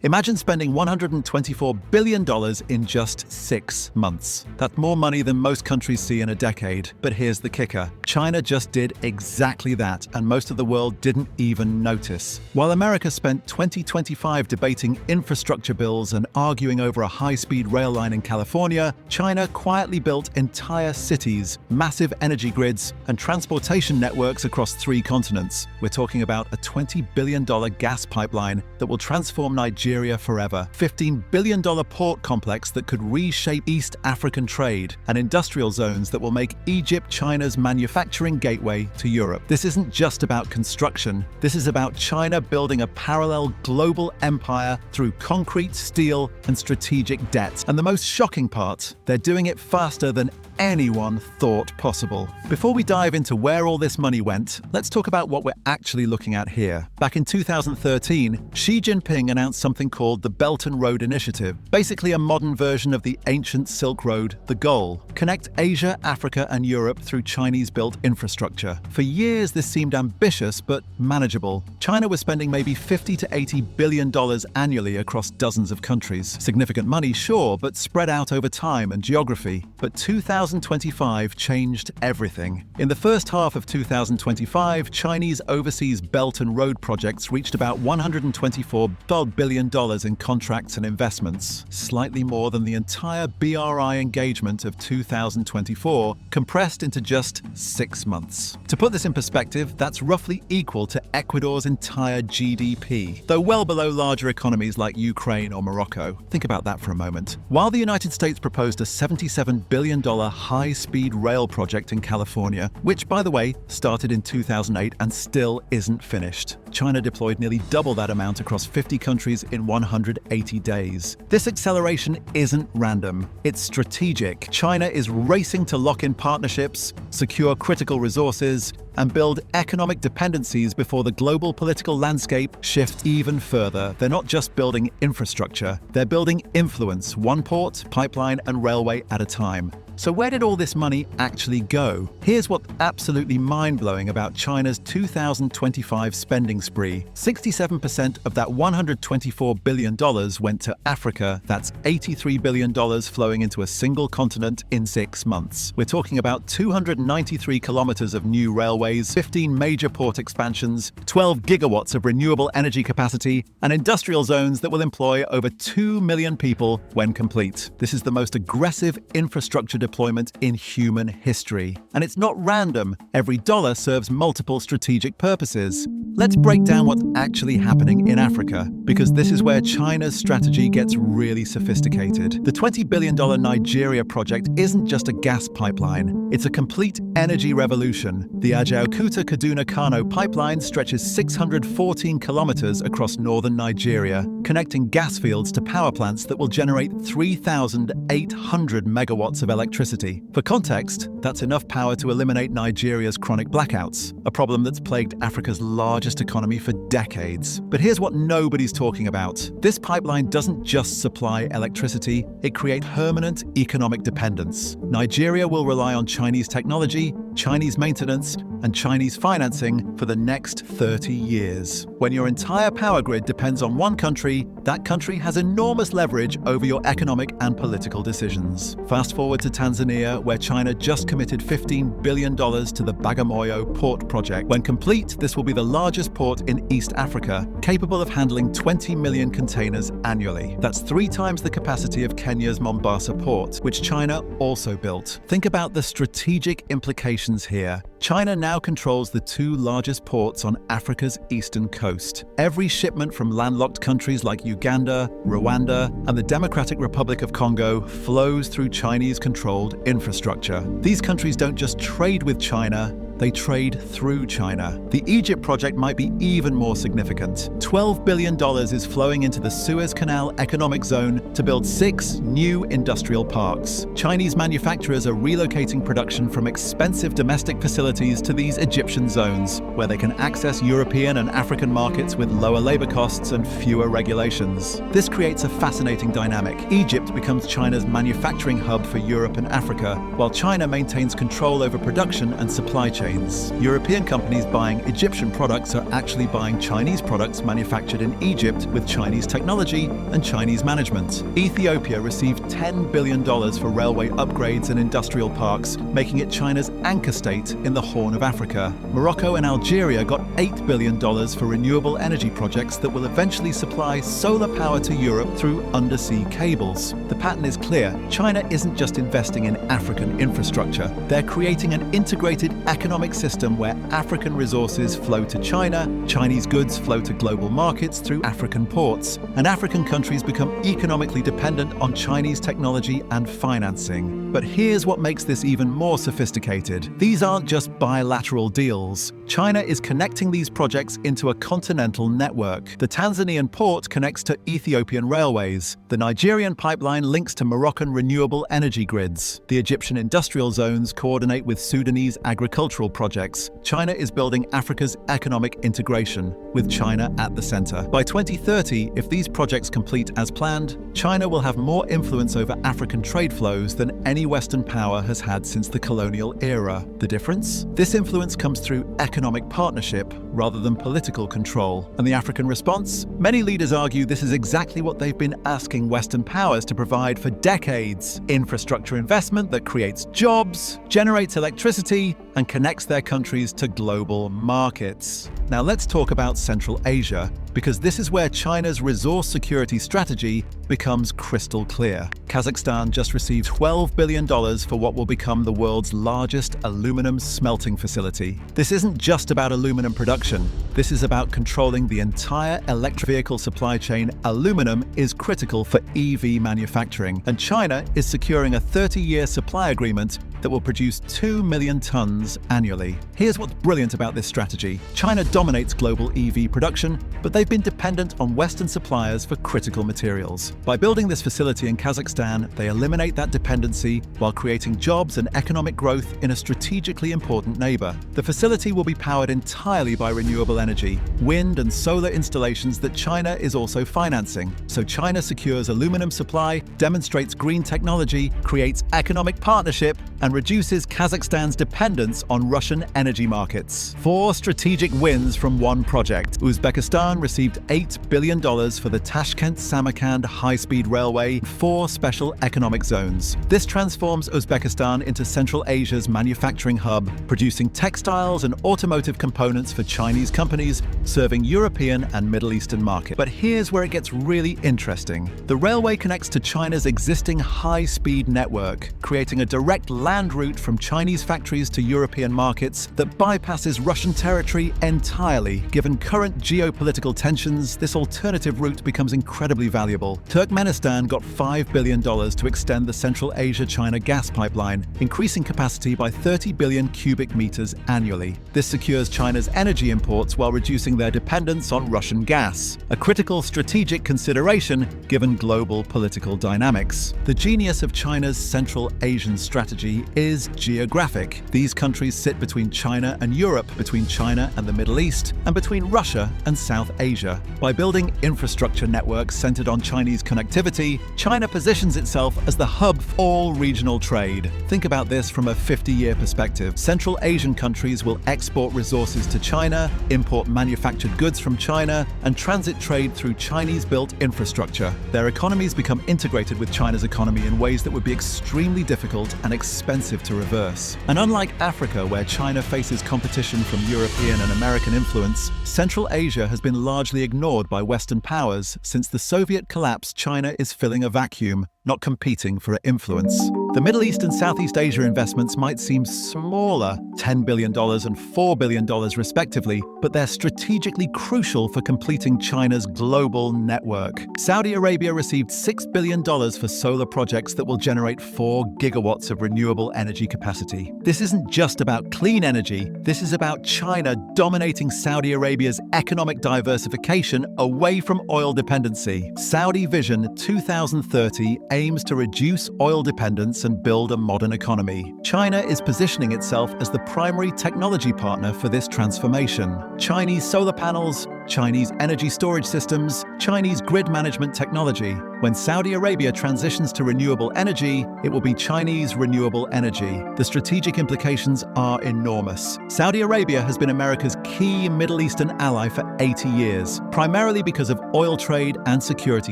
Imagine spending $124 billion in just 6 months. That's more money than most countries see in a decade. But here's the kicker. China just did exactly that, and most of the world didn't even notice. While America spent 2025 debating infrastructure bills and arguing over a high-speed rail line in California, China quietly built entire cities, massive energy grids, and transportation networks across 3 continents. We're talking about a $20 billion gas pipeline that will transform Nigeria forever, $15 billion port complex that could reshape East African trade, and industrial zones that will make Egypt China's manufacturing gateway to Europe. This isn't just about construction. This is about China building a parallel global empire through concrete, steel, and strategic debt. And the most shocking part, they're doing it faster than anyone thought possible. Before we dive into where all this money went, let's talk about what we're actually looking at here. Back in 2013, Xi Jinping announced something called the Belt and Road Initiative, basically a modern version of the ancient Silk Road. The goal: connect Asia, Africa, and Europe through Chinese-built infrastructure. For years, this seemed ambitious but manageable. China was spending maybe $50 to $80 billion annually across dozens of countries. Significant money, sure, but spread out over time and geography. But 2025 changed everything. In the first half of 2025, Chinese overseas Belt and Road projects reached about $124 billion in contracts and investments, slightly more than the entire BRI engagement of 2024, compressed into just 6 months. To put this in perspective, that's roughly equal to Ecuador's entire GDP, though well below larger economies like Ukraine or Morocco. Think about that for a moment. While the United States proposed a $77 billion high-speed rail project in California, which, by the way, started in 2008 and still isn't finished, China deployed nearly double that amount across 50 countries in 180 days. This acceleration isn't random. It's strategic. China is racing to lock in partnerships, secure critical resources, and build economic dependencies before the global political landscape shifts even further. They're not just building infrastructure, they're building influence, one port, pipeline, and railway at a time. So where did all this money actually go? Here's what's absolutely mind-blowing about China's 2025 spending spree. 67% of that $124 billion went to Africa. That's $83 billion flowing into a single continent in 6 months. We're talking about 293 kilometers of new railways, 15 major port expansions, 12 gigawatts of renewable energy capacity, and industrial zones that will employ over 2 million people when complete. This is the most aggressive infrastructure deployment in human history. And it's not random. Every dollar serves multiple strategic purposes. Let's break down what's actually happening in Africa, because this is where China's strategy gets really sophisticated. The $20 billion Nigeria project isn't just a gas pipeline. It's a complete energy revolution. The Ajaokuta-Kaduna-Kano pipeline stretches 614 kilometers across northern Nigeria, connecting gas fields to power plants that will generate 3,800 megawatts of electricity. For context, that's enough power to eliminate Nigeria's chronic blackouts, a problem that's plagued Africa's largest economy for decades. But here's what nobody's talking about. This pipeline doesn't just supply electricity, it creates permanent economic dependence. Nigeria will rely on Chinese technology, Chinese maintenance, and Chinese financing for the next 30 years. When your entire power grid depends on one country, that country has enormous leverage over your economic and political decisions. Fast forward to Tanzania, where China just committed $15 billion to the Bagamoyo port project. When complete, this will be the largest port in East Africa, capable of handling 20 million containers annually. That's 3 times the capacity of Kenya's Mombasa port, which China also built. Think about the strategic implications here. China now controls the 2 largest ports on Africa's eastern coast. Every shipment from landlocked countries like Uganda, Rwanda, and the Democratic Republic of Congo flows through Chinese-controlled infrastructure. These countries don't just trade with China, they trade through China. The Egypt project might be even more significant. $12 billion is flowing into the Suez Canal economic zone to build 6 new industrial parks. Chinese manufacturers are relocating production from expensive domestic facilities to these Egyptian zones, where they can access European and African markets with lower labor costs and fewer regulations. This creates a fascinating dynamic. Egypt becomes China's manufacturing hub for Europe and Africa, while China maintains control over production and supply chains. chains. European companies buying Egyptian products are actually buying Chinese products manufactured in Egypt with Chinese technology and Chinese management. Ethiopia received $10 billion for railway upgrades and industrial parks, making it China's anchor state in the Horn of Africa. Morocco and Algeria got $8 billion for renewable energy projects that will eventually supply solar power to Europe through undersea cables. The pattern is clear. China isn't just investing in African infrastructure. They're creating an integrated economic system where African resources flow to China, Chinese goods flow to global markets through African ports, and African countries become economically dependent on Chinese technology and financing. But here's what makes this even more sophisticated. These aren't just bilateral deals. China is connecting these projects into a continental network. The Tanzanian port connects to Ethiopian railways. The Nigerian pipeline links to Moroccan renewable energy grids. The Egyptian industrial zones coordinate with Sudanese agricultural projects. China is building Africa's economic integration, with China at the center. By 2030, if these projects complete as planned, China will have more influence over African trade flows than any Western power has had since the colonial era. The difference? This influence comes through economic partnership rather than political control. And the African response? Many leaders argue this is exactly what they've been asking Western powers to provide for decades: infrastructure investment that creates jobs, generates electricity, and connects their countries to global markets. Now let's talk about Central Asia, because this is where China's resource security strategy becomes crystal clear. Kazakhstan just received $12 billion for what will become the world's largest aluminum smelting facility. This isn't just about aluminum production. This is about controlling the entire electric vehicle supply chain. Aluminum is critical for EV manufacturing, and China is securing a 30-year supply agreement that will produce 2 million tons annually. Here's what's brilliant about this strategy. China dominates global EV production, but they've been dependent on Western suppliers for critical materials. By building this facility in Kazakhstan, they eliminate that dependency while creating jobs and economic growth in a strategically important neighbor. The facility will be powered entirely by renewable energy, wind and solar installations that China is also financing. So China secures aluminum supply, demonstrates green technology, creates economic partnership, and reduces Kazakhstan's dependence on Russian energy markets. 4 strategic wins from one project. Uzbekistan received $8 billion for the Tashkent-Samarkand high-speed railway, 4 special economic zones. This transforms Uzbekistan into Central Asia's manufacturing hub, producing textiles and automotive components for Chinese companies, serving European and Middle Eastern markets. But here's where it gets really interesting. The railway connects to China's existing high-speed network, creating a direct land route from Chinese factories to European markets that bypasses Russian territory entirely. Given current geopolitical tensions, this alternative route becomes incredibly valuable. Turkmenistan got $5 billion to extend the Central Asia-China gas pipeline, increasing capacity by 30 billion cubic meters annually. This secures China's energy imports while reducing their dependence on Russian gas, a critical strategic consideration given global political dynamics. The genius of China's Central Asian strategy is geographic. These countries sit between China and Europe, between China and the Middle East, and between Russia and South Asia. By building infrastructure networks centered on Chinese connectivity, China positions itself as the hub for all regional trade. Think about this from a 50-year perspective. Central Asian countries will export resources to China, import manufactured goods from China, and transit trade through Chinese-built infrastructure. Their economies become integrated with China's economy in ways that would be extremely difficult and expensive to reverse. And unlike Africa, where China faces competition from European and American influence, Central Asia has been largely ignored by Western powers. Since the Soviet collapse, China is filling a vacuum, not competing for influence. The Middle East and Southeast Asia investments might seem smaller, $10 billion and $4 billion respectively, but they're strategically crucial for completing China's global network. Saudi Arabia received $6 billion for solar projects that will generate 4 gigawatts of renewable energy capacity. This isn't just about clean energy, this is about China dominating Saudi Arabia's economic diversification away from oil dependency. Saudi Vision 2030 aims to reduce oil dependence and build a modern economy. China is positioning itself as the primary technology partner for this transformation. Chinese solar panels, Chinese energy storage systems, Chinese grid management technology. When Saudi Arabia transitions to renewable energy, it will be Chinese renewable energy. The strategic implications are enormous. Saudi Arabia has been America's key Middle Eastern ally for 80 years, primarily because of oil trade and security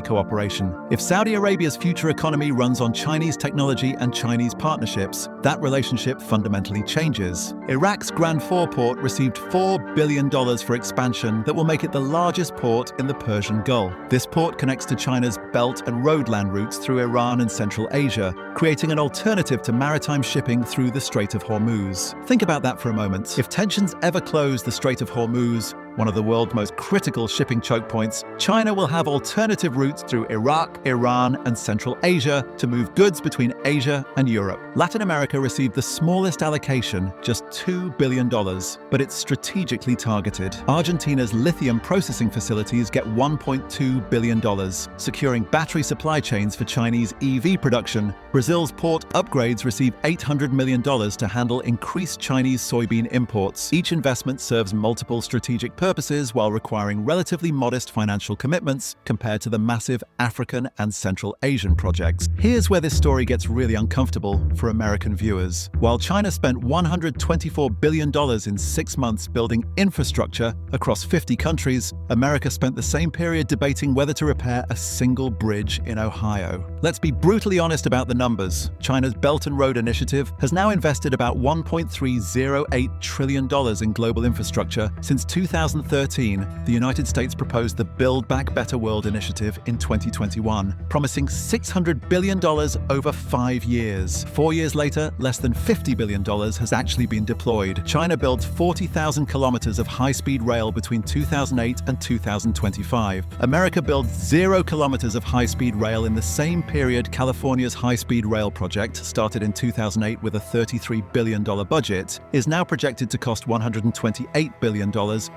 cooperation. If Saudi Arabia's future economy runs on Chinese technology and Chinese partnerships, that relationship fundamentally changes. Iraq's Grand 4 port received $4 billion for expansion that will make it the largest port in the Persian Gulf. This port connects to China's Belt and Road land routes through Iran and Central Asia, creating an alternative to maritime shipping through the Strait of Hormuz. Think about that for a moment. If tensions ever close the Strait of Hormuz, one of the world's most critical shipping choke points, China will have alternative routes through Iraq, Iran, and Central Asia to move goods between Asia and Europe. Latin America received the smallest allocation, just $2 billion, but it's strategically targeted. Argentina's lithium processing facilities get $1.2 billion, securing battery supply chains for Chinese EV production. Brazil's port upgrades receive $800 million to handle increased Chinese soybean imports. Each investment serves multiple strategic purposes while requiring relatively modest financial commitments compared to the massive African and Central Asian projects. Here's where this story gets really uncomfortable for American viewers. While China spent $124 billion in 6 months building infrastructure across 50 countries, America spent the same period debating whether to repair a single bridge in Ohio. Let's be brutally honest about the numbers. China's Belt and Road Initiative has now invested about $1.308 trillion in global infrastructure since 2013, the United States proposed the Build Back Better World initiative in 2021, promising $600 billion over 5 years. 4 years later, less than $50 billion has actually been deployed. China builds 40,000 kilometers of high-speed rail between 2008 and 2025. America builds 0 kilometers of high-speed rail in the same period. California's high-speed rail project, started in 2008 with a $33 billion budget, is now projected to cost $128 billion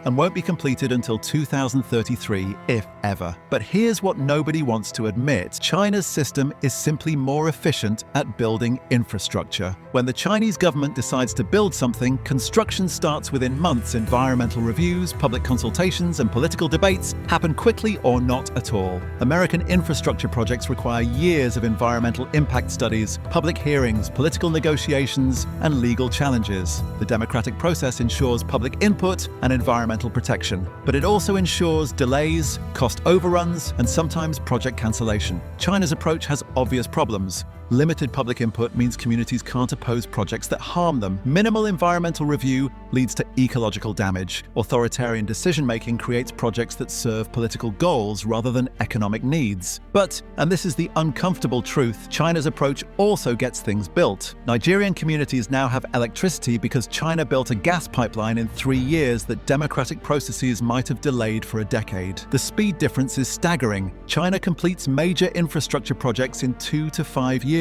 and won't be completed until 2033, if ever. But here's what nobody wants to admit. China's system is simply more efficient at building infrastructure. When the Chinese government decides to build something, construction starts within months. Environmental reviews, public consultations, and political debates happen quickly or not at all. American infrastructure projects require years of environmental impact studies, public hearings, political negotiations, and legal challenges. The democratic process ensures public input and environmental protection, but it also ensures delays, cost overruns, and sometimes project cancellation. China's approach has obvious problems. Limited public input means communities can't oppose projects that harm them. Minimal environmental review leads to ecological damage. Authoritarian decision-making creates projects that serve political goals rather than economic needs. But, and this is the uncomfortable truth, China's approach also gets things built. Nigerian communities now have electricity because China built a gas pipeline in 3 years that democratic processes might have delayed for a decade. The speed difference is staggering. China completes major infrastructure projects in 2 to 5 years.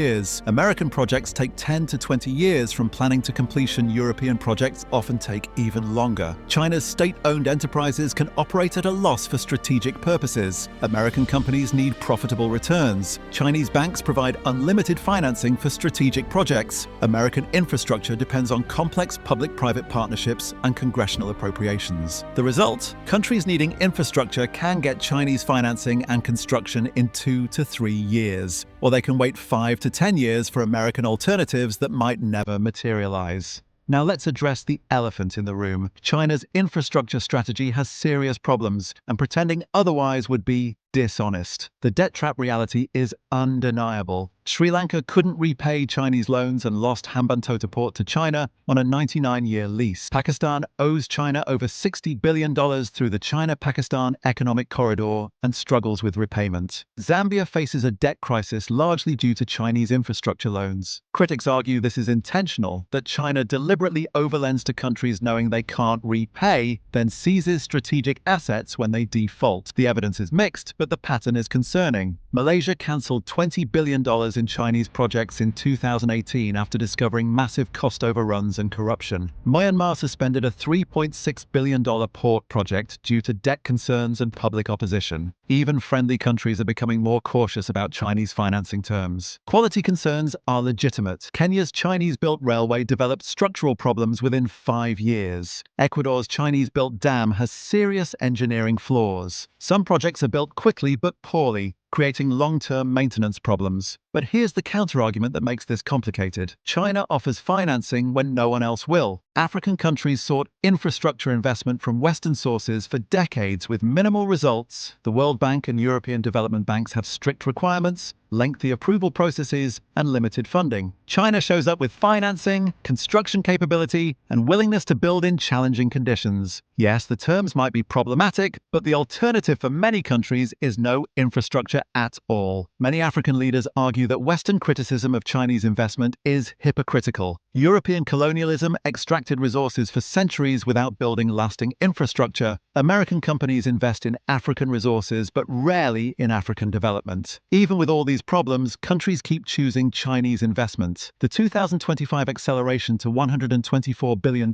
American projects take 10 to 20 years from planning to completion. European projects often take even longer. China's state-owned enterprises can operate at a loss for strategic purposes. American companies need profitable returns. Chinese banks provide unlimited financing for strategic projects. American infrastructure depends on complex public-private partnerships and congressional appropriations. The result? Countries needing infrastructure can get Chinese financing and construction in 2 to 3 years, or they can wait 5 to 10 years for American alternatives that might never materialize. Now let's address the elephant in the room. China's infrastructure strategy has serious problems, and pretending otherwise would be dishonest. The debt trap reality is undeniable. Sri Lanka couldn't repay Chinese loans and lost Hambantota port to China on a 99-year lease. Pakistan owes China over $60 billion through the China-Pakistan Economic Corridor and struggles with repayment. Zambia faces a debt crisis largely due to Chinese infrastructure loans. Critics argue this is intentional, that China deliberately overlends to countries knowing they can't repay, then seizes strategic assets when they default. The evidence is mixed, but the pattern is concerning. Malaysia cancelled $20 billion in Chinese projects in 2018 after discovering massive cost overruns and corruption. Myanmar suspended a $3.6 billion port project due to debt concerns and public opposition. Even friendly countries are becoming more cautious about Chinese financing terms. Quality concerns are legitimate. Kenya's Chinese-built railway developed structural problems within 5 years. Ecuador's Chinese-built dam has serious engineering flaws. Some projects are built quickly but poorly, creating long-term maintenance problems. But here's the counter-argument that makes this complicated. China offers financing when no one else will. African countries sought infrastructure investment from Western sources for decades with minimal results. The World Bank and European development banks have strict requirements, lengthy approval processes, and limited funding. China shows up with financing, construction capability, and willingness to build in challenging conditions. Yes, the terms might be problematic, but the alternative for many countries is no infrastructure at all. Many African leaders argue that Western criticism of Chinese investment is hypocritical. European colonialism extracted resources for centuries without building lasting infrastructure. American companies invest in African resources, but rarely in African development. Even with all these problems, countries keep choosing Chinese investment. The 2025 acceleration to $124 billion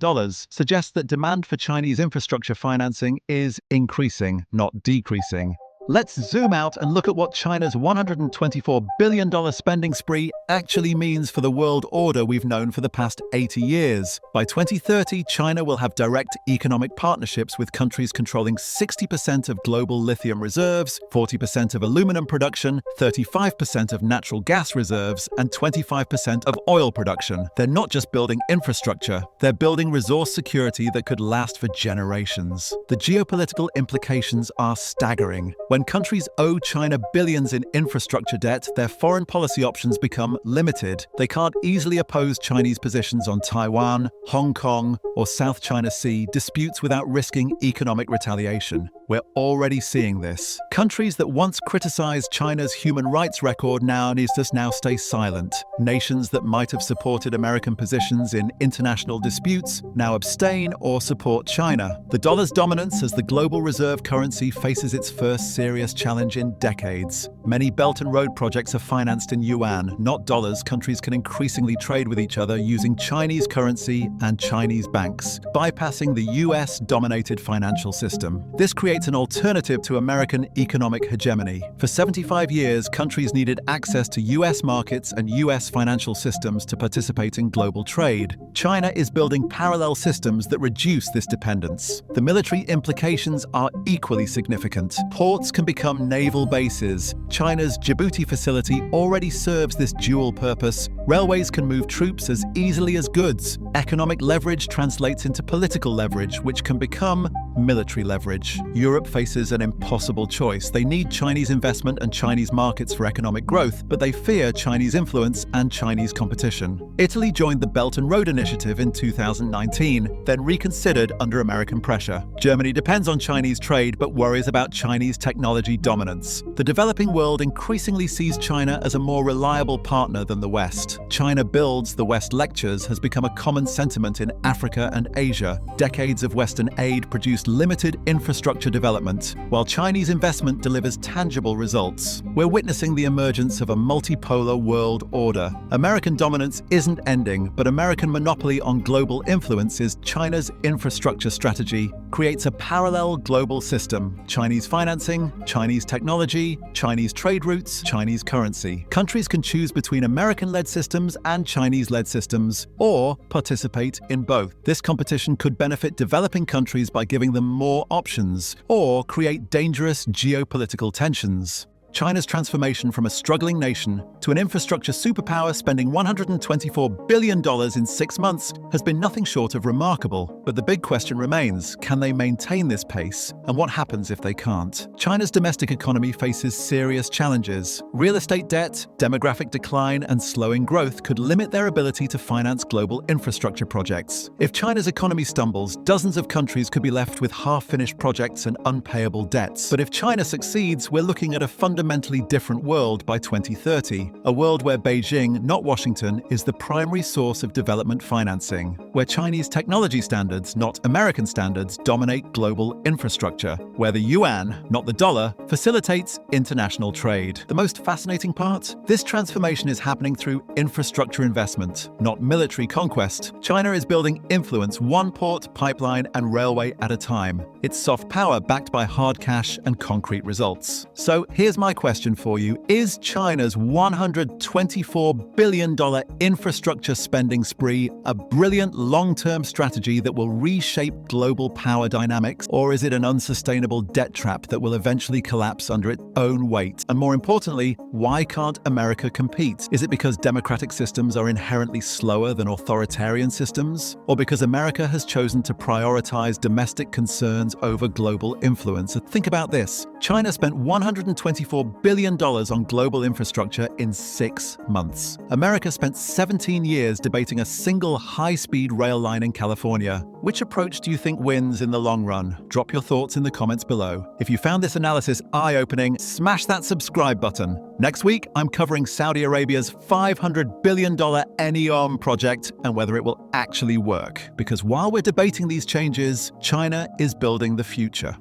suggests that demand for Chinese infrastructure financing is increasing, not decreasing. Let's zoom out and look at what China's $124 billion spending spree actually means for the world order we've known for the past 80 years. By 2030, China will have direct economic partnerships with countries controlling 60% of global lithium reserves, 40% of aluminum production, 35% of natural gas reserves, and 25% of oil production. They're not just building infrastructure, they're building resource security that could last for generations. The geopolitical implications are staggering. When countries owe China billions in infrastructure debt, their foreign policy options become limited. They can't easily oppose Chinese positions on Taiwan, Hong Kong, or South China Sea disputes without risking economic retaliation. We're already seeing this. Countries that once criticized China's human rights record now need to stay silent. Nations that might have supported American positions in international disputes now abstain or support China. The dollar's dominance as the global reserve currency faces its first serious challenge in decades. Many Belt and Road projects are financed in yuan, not dollars. Countries can increasingly trade with each other using Chinese currency and Chinese banks, bypassing the US-dominated financial system. This creates an alternative to American economic hegemony. For 75 years, countries needed access to US markets and US financial systems to participate in global trade. China is building parallel systems that reduce this dependence. The military implications are equally significant. Ports can become naval bases. China's Djibouti facility already serves this dual purpose. Railways can move troops as easily as goods. Economic leverage translates into political leverage, which can become military leverage. Europe faces an impossible choice. They need Chinese investment and Chinese markets for economic growth, but they fear Chinese influence and Chinese competition. Italy joined the Belt and Road Initiative in 2019, then reconsidered under American pressure. Germany depends on Chinese trade, but worries about Chinese technology dominance. The developing world increasingly sees China as a more reliable partner than the West. China builds, the West lectures has become a common sentiment in Africa and Asia. Decades of Western aid produced limited infrastructure development, while Chinese investment delivers tangible results. We're witnessing the emergence of a multipolar world order. American dominance isn't ending, but American monopoly on global influence is. China's infrastructure strategy creates a parallel global system. Chinese financing, Chinese technology, Chinese trade routes, Chinese currency. Countries can choose between American-led systems and Chinese-led systems, or participate in both. This competition could benefit developing countries by giving them more options, or create dangerous geopolitical tensions. China's transformation from a struggling nation to an infrastructure superpower spending $124 billion in 6 months has been nothing short of remarkable. But the big question remains, can they maintain this pace? And what happens if they can't? China's domestic economy faces serious challenges. Real estate debt, demographic decline, and slowing growth could limit their ability to finance global infrastructure projects. If China's economy stumbles, dozens of countries could be left with half-finished projects and unpayable debts. But if China succeeds, we're looking at a fundamental fundamentally different world by 2030, a world where Beijing, not Washington, is the primary source of development financing, where Chinese technology standards, not American standards, dominate global infrastructure, where the yuan, not the dollar, facilitates international trade. The most fascinating part? This transformation is happening through infrastructure investment, not military conquest. China is building influence one port, pipeline, and railway at a time. It's soft power backed by hard cash and concrete results. So here's my question for you. Is China's $124 billion infrastructure spending spree a brilliant long-term strategy that will reshape global power dynamics, or is it an unsustainable debt trap that will eventually collapse under its own weight? And more importantly, why can't America compete? Is it because democratic systems are inherently slower than authoritarian systems? Or because America has chosen to prioritize domestic concerns over global influence? Think about this. China spent $124 billion on global infrastructure in 6 months. America spent 17 years debating a single high-speed rail line in California. Which approach do you think wins in the long run? Drop your thoughts in the comments below. If you found this analysis eye-opening, smash that subscribe button. Next week, I'm covering Saudi Arabia's $500 billion NEOM project and whether it will actually work. Because while we're debating these changes, China is building the future.